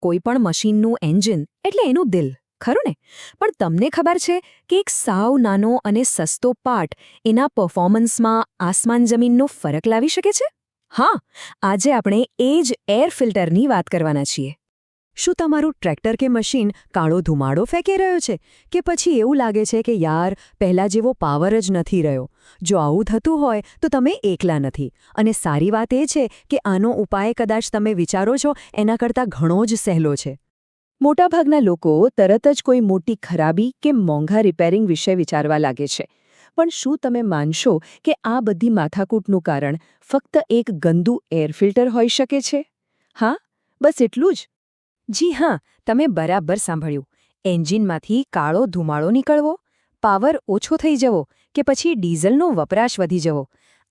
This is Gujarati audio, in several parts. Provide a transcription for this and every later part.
કોઈપણ મશીનનું એન્જિન એટલે એનું દિલ, ખરું ને? પણ તમને ખબર છે કે એક સાવ નાનો અને સસ્તો પાર્ટ એના પરફોર્મન્સમાં આસમાન જમીનનો ફરક લાવી શકે છે? હા, આજે આપણે એ જ એર ફિલ્ટરની વાત કરવાના છીએ. શું તમારું ટ્રેક્ટર કે મશીન કાળો ધુમાડો ફેંકી રહ્યો છે? કે પછી એવું લાગે છે કે યાર પહેલા જેવો પાવર જ નથી રહ્યો? જો આવું થતું હોય તો તમે એકલા નથી. અને સારી વાત એ છે કે આનો ઉપાય કદાચ તમે વિચારો છો એના કરતાં ઘણો જ સહેલો છે. મોટાભાગના લોકો તરત જ કોઈ મોટી ખરાબી કે મોંઘા રિપેરિંગ વિશે વિચારવા લાગે છે. પણ શું તમે માનશો કે આ બધી માથાકૂટનું કારણ ફક્ત એક ગંદુ એર ફિલ્ટર હોઈ શકે છે? હા, બસ એટલું જ. જી હા, તમે બરાબર સાંભળ્યું. એન્જિનમાંથી કાળો ધુમાડો નીકળવો, પાવર ઓછો થઈ જવો કે પછી ડીઝલનો વપરાશ વધી જવો,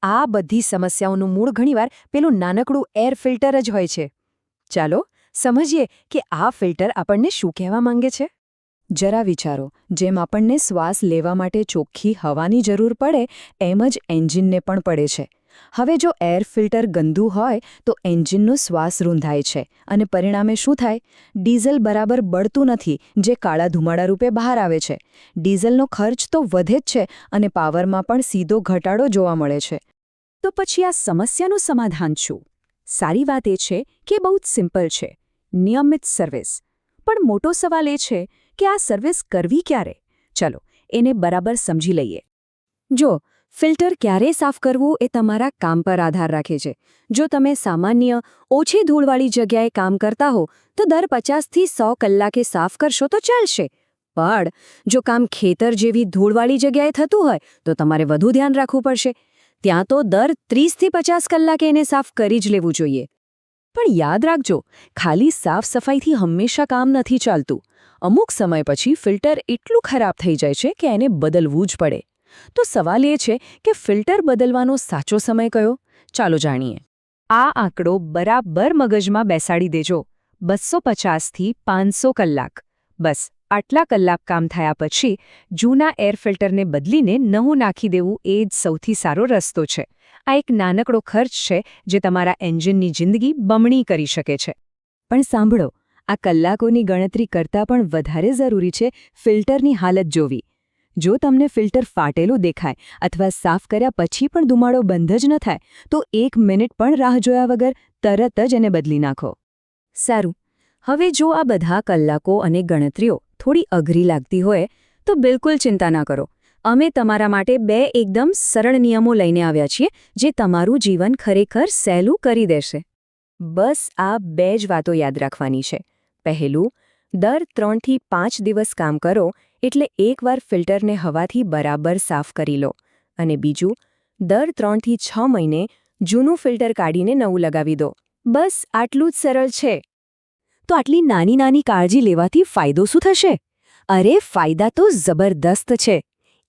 આ બધી સમસ્યાઓનું મૂળ ઘણીવાર પેલું નાનકડું એર ફિલ્ટર જ હોય છે. ચાલો સમજીએ કે આ ફિલ્ટર આપણને શું કહેવા માંગે છે. જરા વિચારો, જેમ આપણને શ્વાસ લેવા માટે ચોખ્ખી હવાની જરૂર પડે એમ જ એન્જિનને પણ પડે છે. હવે જો એર ફિલ્ટર ગંદુ હોય તો એન્જિનનો શ્વાસ રૂંધાય છે અને પરિણામે શું થાય? ડીઝલ બરાબર બળતું નથી, જે કાળા ધુમાડા રૂપે બહાર આવે છે. ડીઝલનો ખર્ચ તો વધે જ છે અને પાવરમાં પણ સીધો ઘટાડો જોવા મળે છે. તો પછી આ સમસ્યાનું સમાધાન શું? સારી વાત એ છે કે બહુ જ સિમ્પલ છે: નિયમિત સર્વિસ. પણ મોટો સવાલ એ છે કે આ સર્વિસ કરવી ક્યારે? ચલો એને બરાબર સમજી લઈએ. જો ફિલ્ટર ક્યારે સાફ કરવું એ તમારા કામ પર આધાર રાખે છે. જો તમે સામાન્ય ઓછી ધૂળવાળી જગ્યાએ કામ કરતા હો તો દર 50થી 100 કલાકે સાફ કરશો તો ચાલશે. પણ જો કામ ખેતર જેવી ધૂળવાળી જગ્યાએ થતું હોય તો તમારે વધુ ધ્યાન રાખવું પડશે. ત્યાં તો દર 30થી 50 કલાકે એને સાફ કરી જ લેવું જોઈએ. પણ યાદ રાખજો, ખાલી સાફ સફાઈથી હંમેશા કામ નથી ચાલતું. અમુક સમય પછી ફિલ્ટર એટલું ખરાબ થઈ જાય છે કે એને બદલવું જ પડે. તો સવાલ એ છે કે ફિલ્ટર બદલવાનો સાચો સમય કયો? ચાલો જાણીએ. આ આંકડો બરાબર મગજમાં બેસાડી દેજો: 250થી 500 કલાક. બસ આટલા કલાક કામ થયા પછી જૂના એર ફિલ્ટરને બદલીને નવું નાખી દેવું એ જ સૌથી સારો રસ્તો છે. આ એક નાનકડો ખર્ચ છે જે તમારા એન્જિનની જિંદગી બમણી કરી શકે છે. પણ સાંભળો, આ કલાકોની ગણતરી કરતાં પણ વધારે જરૂરી છે ફિલ્ટરની હાલત જોવી. જો તમને ફિલ્ટર ફાટેલું દેખાય અથવા સાફ કર્યા પછી પણ ધુમાડો બંધ જ ન થાય તો 1 મિનિટ પણ રાહ જોયા વગર તરત જ એને બદલી નાખો. સારું, હવે જો આ બધા કલાકો અને ગણતરીઓ થોડી અઘરી લાગતી હોય તો બિલકુલ ચિંતા ના કરો. અમે તમારા માટે 2 એકદમ સરળ નિયમો લઈને આવ્યા છીએ જે તમારું જીવન ખરેખર સહેલું કરી દેશે. બસ આ 2 જ વાતો યાદ રાખવાની છે. પહેલું, દર 3થી 5 દિવસ કામ કરો એટલે એકવાર ફિલ્ટરને હવાથી બરાબર સાફ કરી લો. અને બીજું, દર 3થી 6 મહિને જૂનું ફિલ્ટર કાઢીને નવું લગાવી દો. બસ આટલું જ સરળ છે. તો આટલી નાની નાની કાળજી લેવાથી ફાયદો શું થશે? અરે ફાયદા તો જબરદસ્ત છે.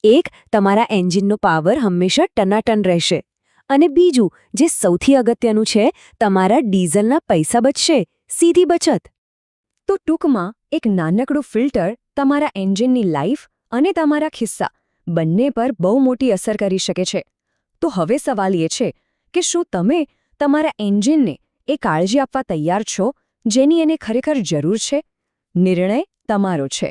એક, તમારા એન્જિનનો પાવર હંમેશા ટનાટન રહેશે. અને બીજું, જે સૌથી અગત્યનું છે, તમારા ડીઝલના પૈસા બચશે. સીધી બચત. તો ટૂંકમાં એક નાનકડું ફિલ્ટર તમારા એન્જિનની લાઈફ અને તમારા ખિસ્સા બંને પર બહુ મોટી અસર કરી શકે છે. તો હવે સવાલ એ છે કે શું તમે તમારા એન્જિનને એ કાળજી આપવા તૈયાર છો જેની એને ખરેખર જરૂર છે? નિર્ણય તમારો છે.